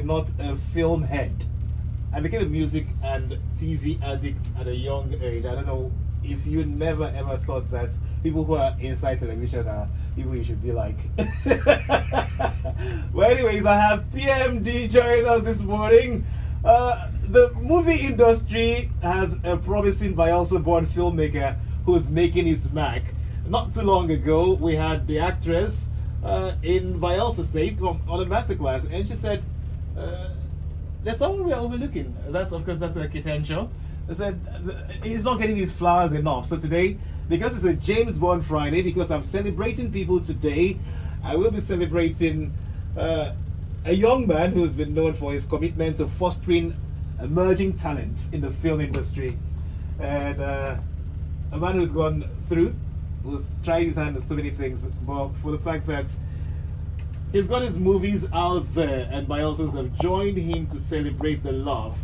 not a film head. I became a music and TV addict at a young age. I don't know if you never ever thought that people who are inside television are people you should be like. Well, anyways, I have PMD joining us this morning. The movie industry has a promising Bayelsa-born filmmaker who's making his mark. Not too long ago, we had the actress in Bayelsa State on a masterclass, and she said, there's someone we're overlooking. That's, of course, that's a Ketencho. They said he's not getting his flowers enough. So today, because it's a James Bond Friday, because I'm celebrating people today, I will be celebrating a young man who's been known for his commitment to fostering emerging talents in the film industry, and a man who's gone through, who's tried his hand at so many things, but for the fact that he's got his movies out there and Bayelsans have joined him to celebrate the love.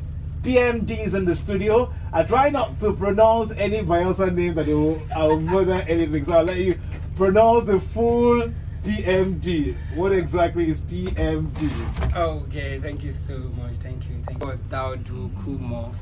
PMD is in the studio. I try not to pronounce any Bayelsa name that I'll murder anything, so I'll let you pronounce the full PMD. What exactly is PMD? Okay, thank you so much. Thank you. It was Dauduokumor.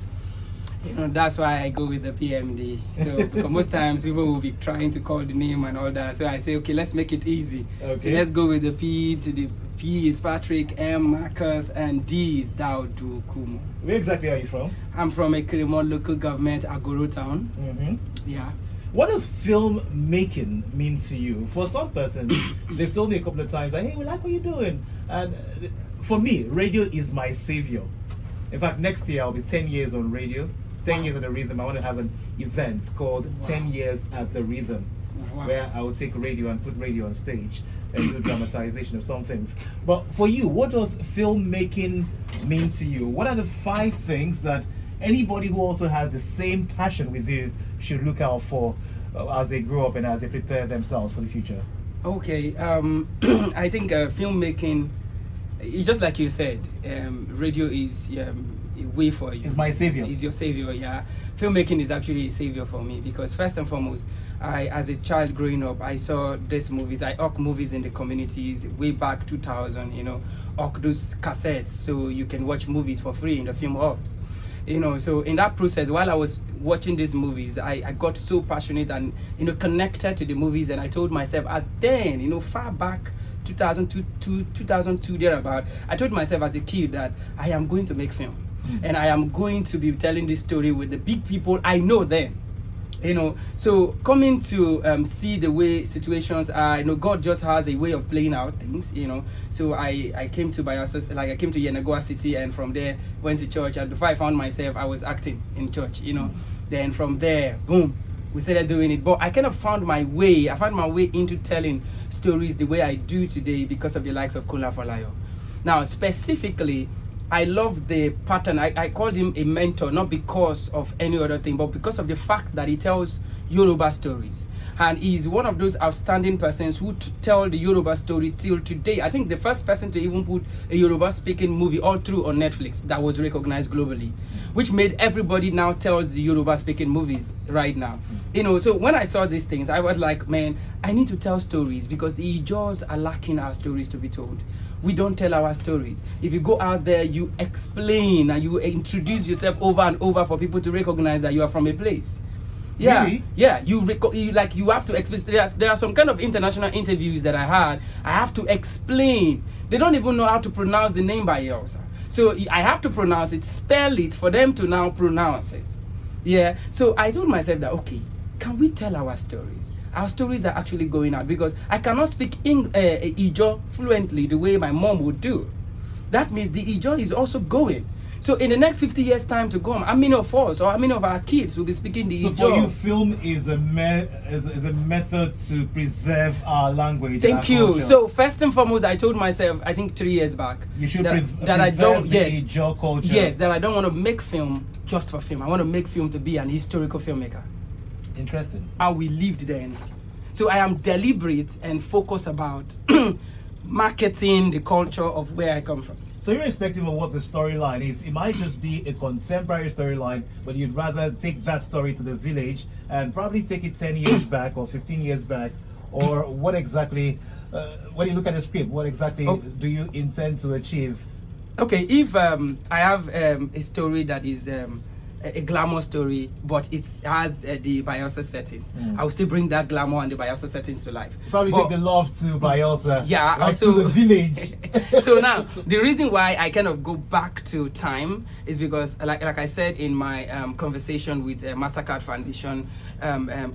You know, that's why I go with the PMD. So because most times people will be trying to call the name and all that. So I say, okay, let's make it easy. Okay. So let's go with the P. To the P is Patrick, M Marcus, and D is Dauduokumor. Where exactly are you from? I'm from a Kirimon local government, Agoro town. Yeah. What does film making mean to you? For some persons, they've told me a couple of times, like, hey, we like what you're doing. And for me, radio is my savior. In fact, next year I'll be 10 years on radio, 10 years at the Rhythm. I want to have an event called 10 Years at the Rhythm, where I will take radio and put radio on stage and do dramatization of some things. But for you, what does filmmaking mean to you? What are the 5 things that anybody who also has the same passion with you should look out for as they grow up and as they prepare themselves for the future? Okay, I think filmmaking, it's just like you said, radio is a way for you. It's my savior. It's your savior, yeah. Filmmaking is actually a savior for me because first and foremost, as a child growing up, I saw these movies. I hawk movies in the communities way back 2000, you know, hawk those cassettes so you can watch movies for free in the film halls. You know, so in that process, while I was watching these movies, I got so passionate and, you know, connected to the movies, and I told myself, as then, you know, far back 2002 thereabout, I told myself as a kid that I am going to make film, and I am going to be telling this story with the big people I know then. You know, so coming to see the way situations are, you know, God just has a way of playing out things, you know. So I came to Bayelsa, like I came to Yenagoa City, and from there went to church, and before I found myself, I was acting in church, you know. Then from there, boom, we started doing it. But I kind of found my way. I found my way into telling stories the way I do today because of the likes of Kola Falayo. Now, specifically, I love the pattern. I called him a mentor, not because of any other thing, but because of the fact that he tells Yoruba stories. And he's one of those outstanding persons who tell the Yoruba story till today. I think the first person to even put a Yoruba speaking movie all through on Netflix that was recognized globally, which made everybody now tells the Yoruba speaking movies right now. You know, so when I saw these things, I was like, man, I need to tell stories because the Ijaws are lacking our stories to be told. We don't tell our stories. If you go out there, you explain and you introduce yourself over and over for people to recognize that you are from a place. Yeah, really? Yeah. You have to explain. There are some kind of international interviews that I had. I have to explain. They don't even know how to pronounce the name Bayelsa. So I have to pronounce it, spell it for them to now pronounce it. Yeah. So I told myself that, okay, can we tell our stories? Our stories are actually going out because I cannot speak Ijaw fluently the way my mom would do. That means the Ijaw is also going. So in the next 50 years time to come, how many of us or how many of our kids will be speaking the Ijaw? So for you, film is a method to preserve our language. Thank you. Culture. So first and foremost, I told myself, I think 3 years back, you should preserve I don't, the Ijaw culture. Yes, that I don't want to make film just for film. I want to make film to be an historical filmmaker. Interesting. How we lived then. So I am deliberate and focused about marketing the culture of where I come from. So irrespective of what the storyline is, it might just be a contemporary storyline, but you'd rather take that story to the village and probably take it 10 years back or 15 years back, or what exactly, when you look at the script, what exactly do you intend to achieve Okay, if I have a story that is a glamour story, but it has the Bielsa settings, I will still bring that glamour and the Bielsa settings to life. Probably take the love to Bielsa. Yeah, like also to the village. So now the reason why I kind of go back to time is because, like I said in my conversation with Mastercard Foundation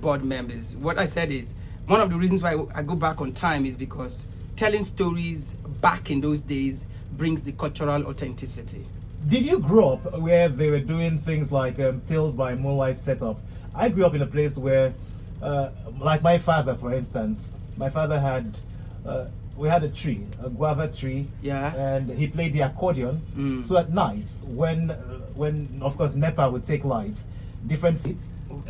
board members, what I said is one of the reasons why I go back on time is because telling stories back in those days brings the cultural authenticity. Did you grow up where they were doing things like Tales by Moonlight setup? I grew up in a place where, like my father, for instance, my father had, we had a tree, a guava tree, Yeah. and he played the accordion. So at night, when of course NEPA would take lights, different feet,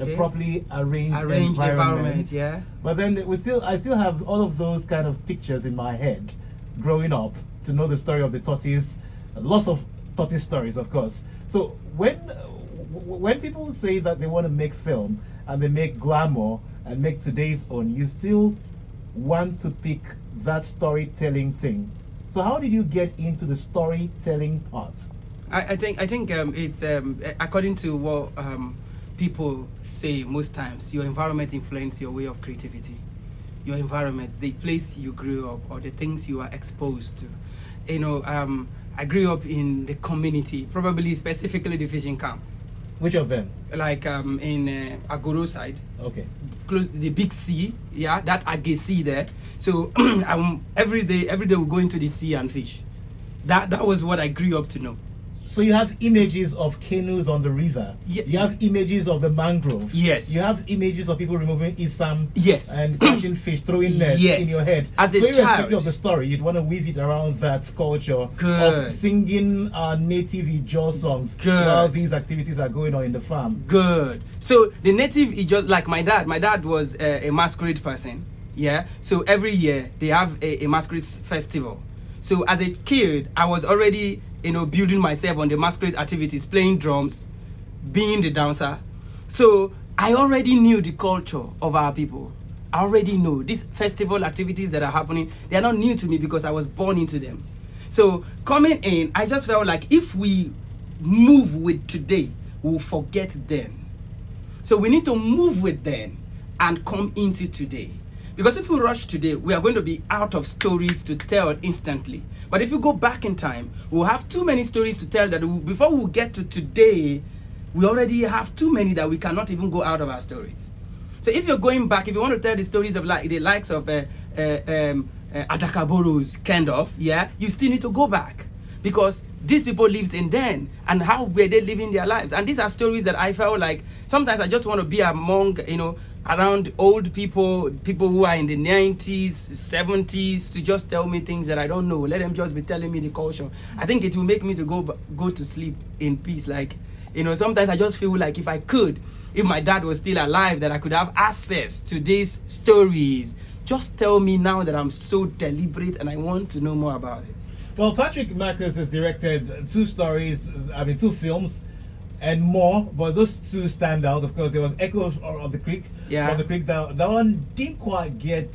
Okay. properly arranged Environment, yeah. But then I still have all of those kind of pictures in my head, growing up, to know the story of the tortoise, lots of tortoise stories, of course. So when people say that they want to make film and they make glamour and make today's own, you still want to pick that storytelling thing. So how did you get into the storytelling part? I think it's according to what people say most times, your environment influences your way of creativity. Your environment, the place you grew up, or the things you are exposed to. You know, I grew up in the community, probably specifically the fishing camp. Which of them? Like in Agoro side. Okay. Close to the big sea, yeah, that Age Sea there. So every day we go into the sea and fish. That was what I grew up to know. So you have images of canoes on the river. You have images of the mangrove. Yes. You have images of people removing isam. Yes. And catching fish, throwing nets in your head. As a so irrespective child of the story, you'd want to weave it around that culture Good. of singing native Ijaw songs Good. while these activities are going on in the farm. Good. So the native is just like my dad was a masquerade person, yeah. So every year they have a masquerade festival. So as a kid, I was already, building myself on the masquerade activities, playing drums, being the dancer. So I already knew the culture of our people. I already know these festival activities that are happening. They are not new to me because I was born into them. So coming in, I just felt like if we move with today, we'll forget then. So we need to move with then and come into today. Because if we rush today, we are going to be out of stories to tell instantly. But if you go back in time, we'll have too many stories to tell that before we get to today, we already have too many that we cannot even go out of our stories. So if you're going back, if you want to tell the stories of like the likes of Adakaboros, kind of, yeah, you still need to go back. Because these people lived in then, and how were they living their lives? And these are stories that I felt like sometimes I just want to be among, around old people who are in the 90s, 70s, to just tell me things that I don't know. Let them just be telling me the culture. I think it will make me to go to sleep in peace. Like, sometimes I just feel like if my dad was still alive, that I could have access to these stories. Just tell me now that I'm so deliberate and I want to know more about it. Well, Patrick Marcus has directed two films and more, but those two stand out. Of course, there was Echoes of the Creek. Yeah. Of the Creek. That one didn't quite get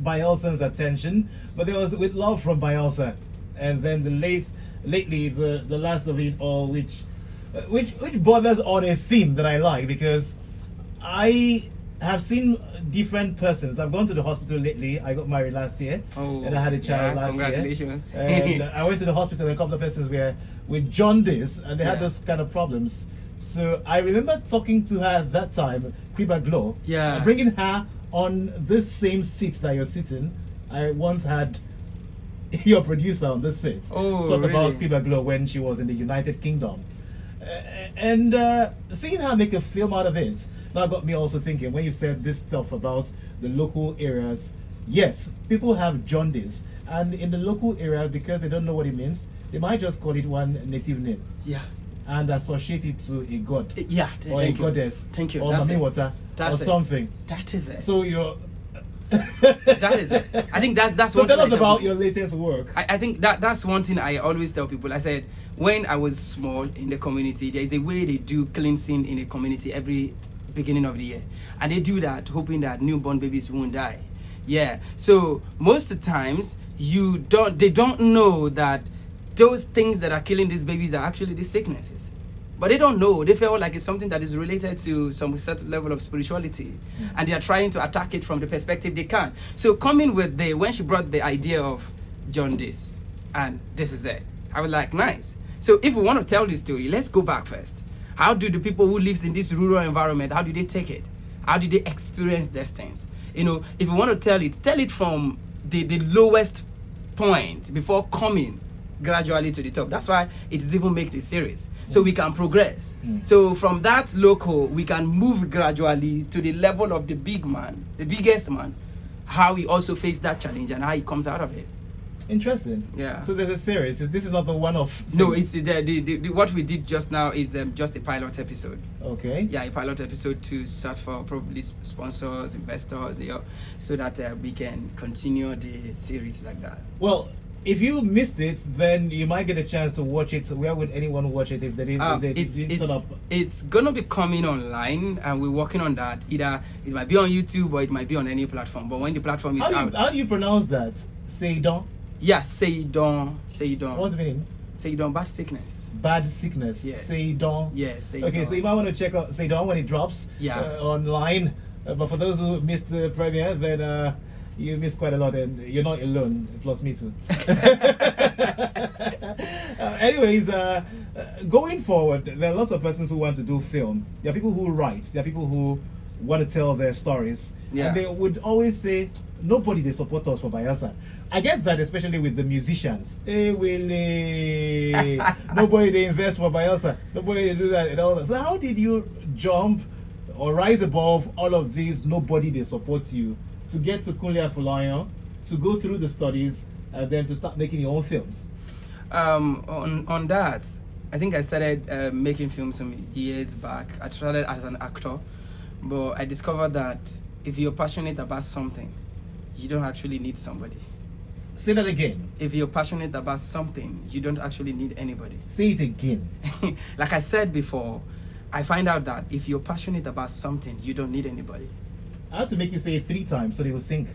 Bielsa's attention, but there was With Love from Bielsa, and then lately the last of it all, which borders on a theme that I like, because I have seen different persons. I've gone to the hospital lately. I got married last year, and I had a child last congratulations. year. And I went to the hospital, and a couple of persons were with jaundice, and they had those kind of problems. So I remember talking to her at that time, Kriba Glow, bringing her on this same seat that you're sitting. I once had your producer on this seat talk about Kriba Glow when she was in the United Kingdom. And seeing her make a film out of it, that got me also thinking, when you said this stuff about the local areas, yes, people have jaundice, and in the local area, because they don't know what it means, they might just call it one native name. Yeah. And associate it to a god. Yeah. Or a goddess. Thank you. Or Mami Water. Or something. That is it. So you're... That is it. I think that's so one tell thing us about your latest work. I think that's one thing I always tell people. I said, when I was small in the community, there is a way they do cleansing in the community every beginning of the year, and they do that hoping that newborn babies won't die. Yeah. So most of the times they don't know that those things that are killing these babies are actually these sicknesses. But they don't know. They feel like it's something that is related to some certain level of spirituality, and they are trying to attack it from the perspective they can. So coming with when she brought the idea of jaundice, and this is it, I was like, nice. So if we want to tell this story, let's go back first. How do the people who lives in this rural environment, how do they take it? How do they experience these things? You know, if you want to tell it from the lowest point before coming gradually to the top. That's why it is even make the series, so we can progress. So from that local, we can move gradually to the level of the big man, the biggest man, how he also faced that challenge and how he comes out of it. Interesting. Yeah. So there's a series. This is not the one-off thing. No, it's the what we did just now is just a pilot episode. Okay. Yeah, a pilot episode to search for probably sponsors, investors, so that we can continue the series like that. Well, if you missed it, then you might get a chance to watch it. So where would anyone watch it if they didn't turn up? It's gonna be coming online, and we're working on that. Either it might be on YouTube or it might be on any platform. But when the platform is out, how do you pronounce that? Seidon? Yeah, Seidon. What's the meaning? Seidon, bad sickness. Bad sickness. Yes. Seidon. Yes, Seidon. Okay, so you might want to check out Seidon when it drops. Yeah. Online. But for those who missed the premiere, then you missed quite a lot, and you're not alone. Plus me too. Anyways, going forward, there are lots of persons who want to do film. There are people who write. There are people who want to tell their stories. Yeah. And they would always say, nobody they support us for Bayelsa. I get that, especially with the musicians. Hey, Willie. Nobody they invest for Bayelsa. Nobody they do that and all that. So how did you jump or rise above all of these nobody they support you to get to Kunle Afolayan, to go through the studies, and then to start making your own films? On that, I think I started making films some years back. I started as an actor, but I discovered that if you're passionate about something, you don't actually need somebody. Say that again. If you're passionate about something, you don't actually need anybody. Say it again. Like I said before, I find out that if you're passionate about something, you don't need anybody. I have to make you say it 3 times so they will sink.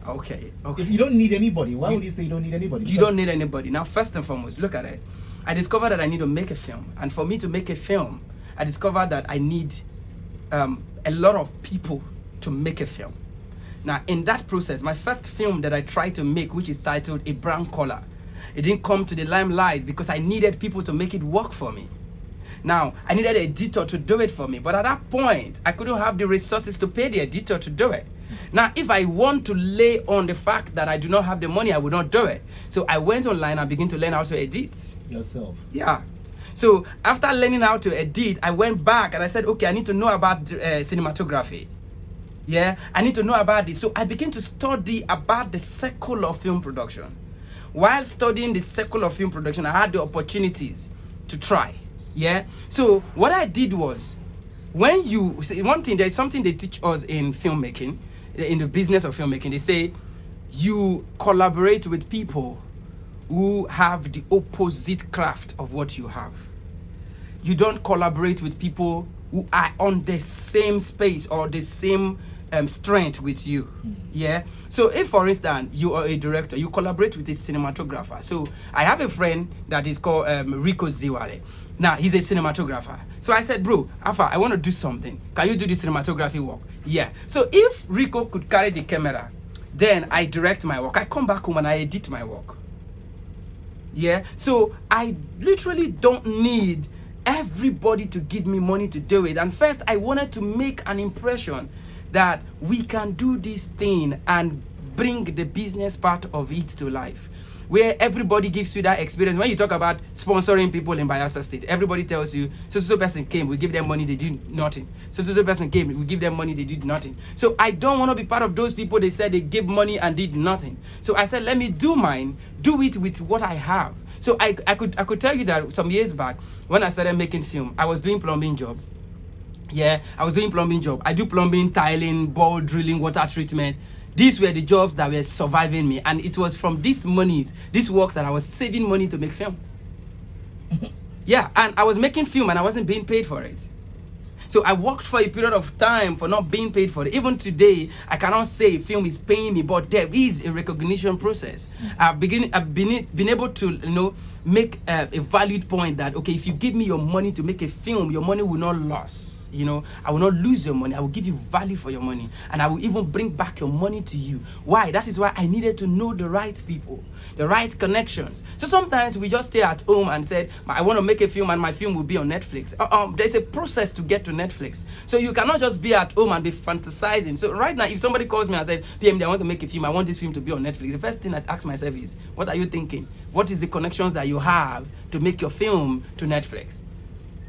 Okay. If you don't need anybody, why would you say you don't need anybody? You don't need anybody. Now, first and foremost, look at it. I discovered that I need to make a film. And for me to make a film, I discovered that I need a lot of people to make a film. Now, in that process, my first film that I tried to make, which is titled A Brown Collar, it didn't come to the limelight because I needed people to make it work for me. Now, I needed an editor to do it for me, but at that point, I couldn't have the resources to pay the editor to do it. Now, if I want to lay on the fact that I do not have the money, I would not do it. So I went online and began to learn how to edit. Yourself. Yeah. So after learning how to edit, I went back and I said, okay, I need to know about cinematography. Yeah, I need to know about this. So I began to study about the circle of film production. While studying the circle of film production, I had the opportunities to try. Yeah. So what I did was, when you see one thing, there's something they teach us in filmmaking, in the business of filmmaking. They say you collaborate with people who have the opposite craft of what you have. You don't collaborate with people who are on the same space or the same strength with you. Yeah. So if, for instance, you are a director, you collaborate with a cinematographer. So I have a friend that is called Rico Ziwale. Now he's a cinematographer. So I said, bro, Alpha, I want to do something. Can you do the cinematography work? Yeah. So if Rico could carry the camera, then I direct my work. I come back home and I edit my work. Yeah. So I literally don't need everybody to give me money to do it. And first, I wanted to make an impression that we can do this thing and bring the business part of it to life, where everybody gives you that experience. When you talk about sponsoring people in Bayelsa State, everybody tells you, so person came, we give them money, they did nothing. So person came, we give them money, they did nothing. So I don't want to be part of those people they said they give money and did nothing. So I said, let me do mine, do it with what I have. So I could tell you that some years back, when I started making film, I was doing plumbing job. Yeah, I was doing plumbing job. I do plumbing, tiling, bore drilling, water treatment. These were the jobs that were surviving me. And it was from these monies, these works, that I was saving money to make film. Yeah, and I was making film and I wasn't being paid for it. So I worked for a period of time for not being paid for it. Even today, I cannot say film is paying me, but there is a recognition process. I've been able to, make a valid point that, okay, if you give me your money to make a film, your money will not lose. You know, I will not lose your money. I will give you value for your money, and I will even bring back your money to you. Why? That is why I needed to know the right people, the right connections. So sometimes we just stay at home and said, I want to make a film and my film will be on Netflix. There's a process to get to Netflix. So you cannot just be at home and be fantasizing. So right now, if somebody calls me and said, PMD, I want to make a film, I want this film to be on Netflix, the first thing I ask myself is, what are you thinking? What is the connections that you have to make your film to Netflix?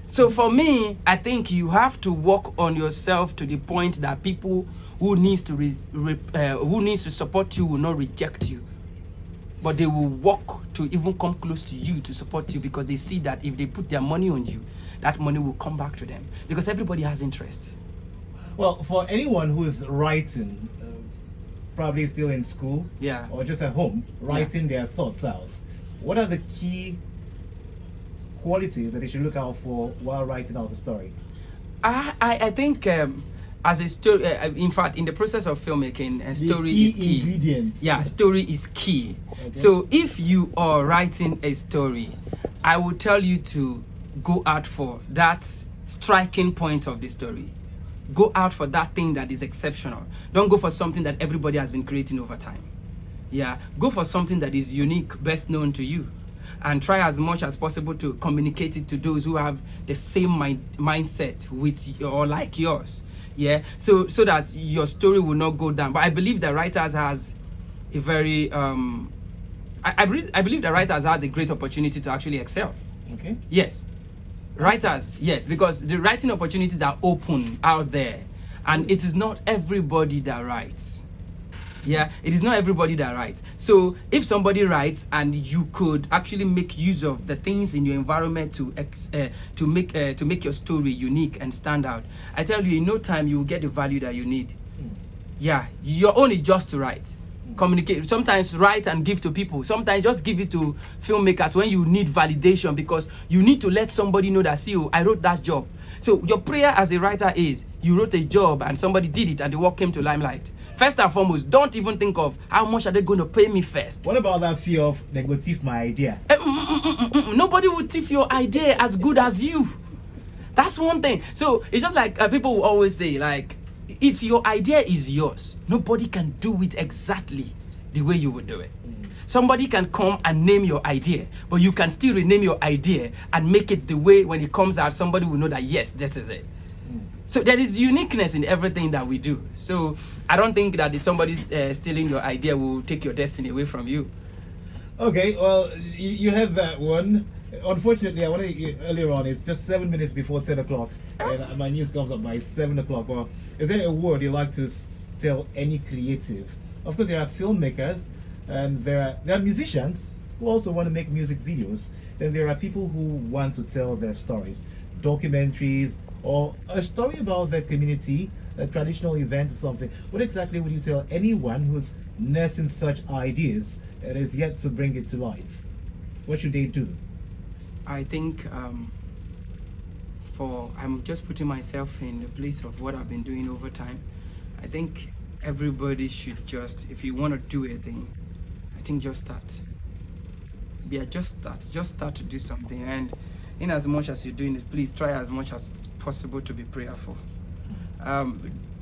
So for me, I think you have to work on yourself to the point that people who needs to support you will not reject you, but they will work to even come close to you to support you, because they see that if they put their money on you, that money will come back to them, because everybody has interest. Well, for anyone who's writing, probably still in school, yeah, or just at home, writing their thoughts out, what are the key qualities that they should look out for while writing out the story? I think as a story, in fact, in the process of filmmaking, story is key. Ingredient. Yeah, story is key. Okay. So if you are writing a story, I will tell you to go out for that striking point of the story. Go out for that thing that is exceptional. Don't go for something that everybody has been creating over time. Yeah, go for something that is unique, best known to you, and try as much as possible to communicate it to those who have the same mindset with or like yours. Yeah, so that your story will not go down. But I believe that writers has a very I believe that writers has a great opportunity to actually excel. Okay. Yes, writers, yes, because the writing opportunities are open out there, and it is not everybody that writes. Yeah, it is not everybody that writes. So if somebody writes and you could actually make use of the things in your environment to make your story unique and stand out, I tell you, in no time you will get the value that you need. Yeah, your own is just to write. Communicate. Sometimes write and give to people. Sometimes just give it to filmmakers when you need validation, because you need to let somebody know that, see, I wrote that job. So your prayer as a writer is, you wrote a job and somebody did it and the work came to limelight. First and foremost, don't even think of how much are they going to pay me first. What about that fear of they go thief my idea? Nobody will thief your idea as good as you. That's one thing. So it's just like people will always say, like, if your idea is yours, nobody can do it exactly the way you would do it. Somebody can come and name your idea, but you can still rename your idea and make it the way when it comes out, somebody will know that, yes, this is it. So there is uniqueness in everything that we do. So I don't think that if somebody's stealing your idea will take your destiny away from you. Okay, well, you have that one. Unfortunately, I want to earlier on, it's just 7 minutes before 10 o'clock, and my news comes up by 7 o'clock. Well, is there a word you'd like to tell any creative? Of course, there are filmmakers, and there are musicians who also want to make music videos. Then there are people who want to tell their stories, documentaries, or a story about their community, a traditional event or something. What exactly would you tell anyone who's nursing such ideas and is yet to bring it to light? What should they do? I think I'm just putting myself in the place of what I've been doing over time. I think everybody should just, if you want to do a thing, I think just start. Yeah, just start to do something. And in as much as you're doing it, please try as much as possible to be prayerful.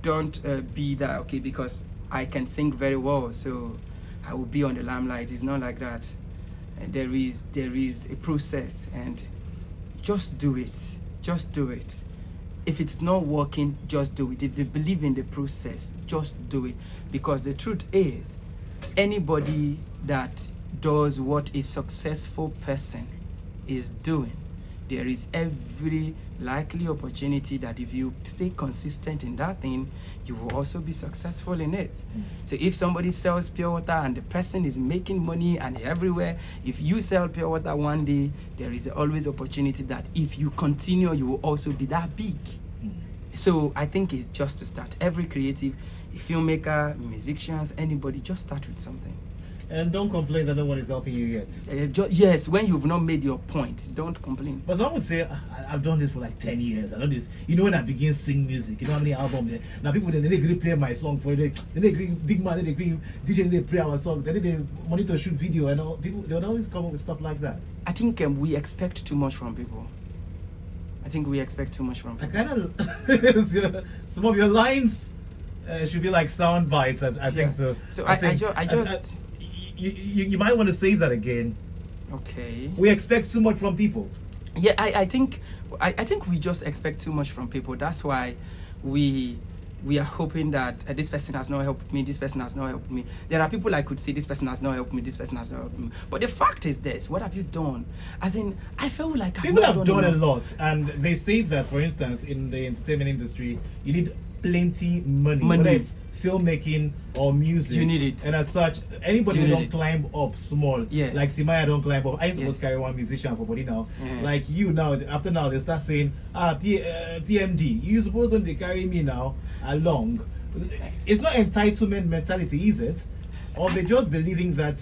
Don't be that, okay, because I can sing very well, so I will be on the limelight. It's not like that. And there is a process, and just do it. Just do it. If it's not working, just do it. If you believe in the process, just do it. Because the truth is, anybody that does what a successful person is doing, there is every likely opportunity that if you stay consistent in that thing, you will also be successful in it. So if somebody sells pure water and the person is making money and everywhere, if you sell pure water one day, there is always opportunity that if you continue, you will also be that big. So I think it's just to start. Every creative, a filmmaker, musicians, anybody, just start with something. And don't complain that no one is helping you yet. Yes, when you've not made your point, don't complain. But someone would say, I've done this for like 10 years. I know this. You know, when I begin sing music, you know how many albums there. Now people, they agree play my song for it. Then they agree, big man, they agree, DJ, they play our song. Then they monitor shoot video, and all people, they would always come up with stuff like that. I think we expect too much from people. I think we expect too much from people. I kind of, some of your lines should be like sound bites. I think so. So I just. You might want to say that again. Okay. We expect too much from people. Yeah, I think we just expect too much from people. That's why we are hoping that this person has not helped me, this person has not helped me. There are people I could say, this person has not helped me, this person has not helped me. But the fact is this: what have you done? As in, I feel like people have done a lot, and they say that, for instance, in the entertainment industry, you need plenty money. Whether it's filmmaking or music, you need it. And as such, anybody who don't climb up small, like Timaya don't climb up. I used to carry one musician for body now. Like you now, after now they start saying, PMD, you supposed to carry me now along. It's not entitlement mentality, is it? Or they just believing that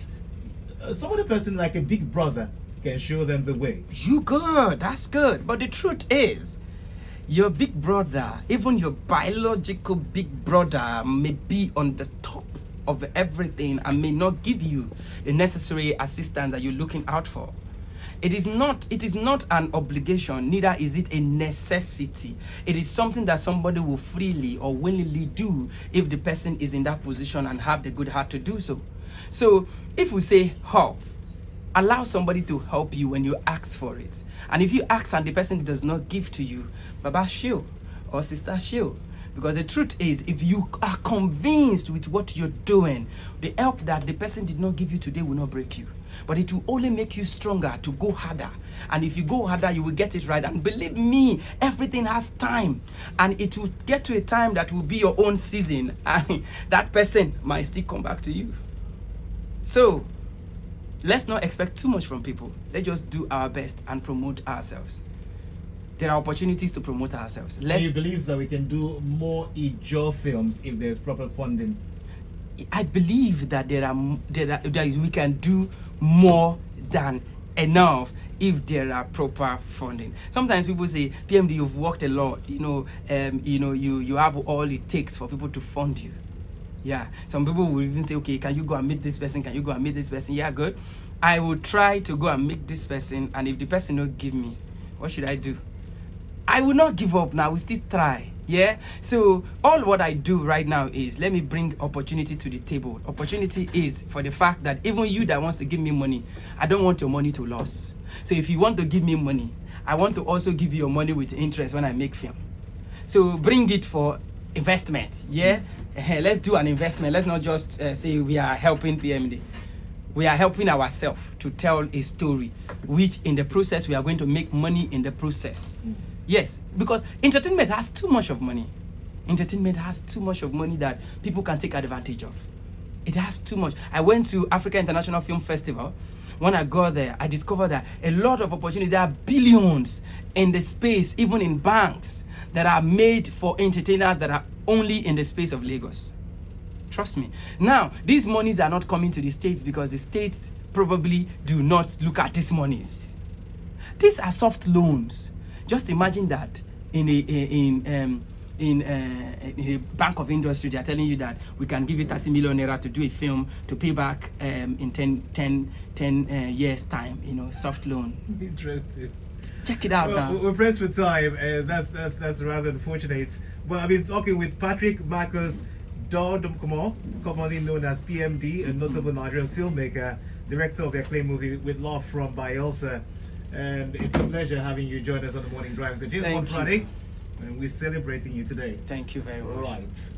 some other person like a big brother can show them the way. You good, that's good. But the truth is, your big brother, even your biological big brother, may be on the top of everything and may not give you the necessary assistance that you're looking out for. It is not an obligation, neither is it a necessity. It is something that somebody will freely or willingly do if the person is in that position and have the good heart to do so. So if we say help, allow somebody to help you when you ask for it. And if you ask and the person does not give to you, Baba shield or Sister shield. Because the truth is, if you are convinced with what you're doing, the help that the person did not give you today will not break you. But it will only make you stronger to go harder. And if you go harder, you will get it right. And believe me, everything has time. And it will get to a time that will be your own season. And that person might still come back to you. So, let's not expect too much from people. Let's just do our best and promote ourselves. There are opportunities to promote ourselves. Do you believe that we can do more Ijo films if there's proper funding? I believe that we can do more than enough if there are proper funding. Sometimes people say, PMD, you've worked a lot. You have all it takes for people to fund you. Yeah, some people will even say, okay, can you go and meet this person? Can you go and meet this person? Yeah, good. I will try to go and meet this person, and if the person don't give me, what should I do? I will not give up now. We still try. Yeah. So all what I do right now is let me bring opportunity to the table. Opportunity is for the fact that even you that wants to give me money, I don't want your money to lose. So if you want to give me money, I want to also give you your money with interest when I make film. So bring it for investment. Yeah. Let's do an investment. Let's not just say we are helping PMD. We are helping ourselves to tell a story, which in the process we are going to make money in the process. Yes, because entertainment has too much of money. Entertainment has too much of money that people can take advantage of. It has too much. I went to Africa International Film Festival. When I got there, I discovered that a lot of opportunities, there are billions in the space, even in banks, that are made for entertainers that are only in the space of Lagos. Trust me. Now, these monies are not coming to the States because the States probably do not look at these monies. These are soft loans. Just imagine that in a bank of industry, they are telling you that we can give you 30 million naira to do a film to pay back in 10 years time. Soft loan. Interesting. Check it out now. We're pressed for time. That's rather unfortunate. But I've been talking with Patrick Marcus Dauduokumor, commonly known as PMD, a notable Nigerian filmmaker, director of the acclaimed movie With Love from Bielsa. And it's a pleasure having you join us on the Morning Drive. So, James on Friday, and we're celebrating you today. Thank you very much. All right.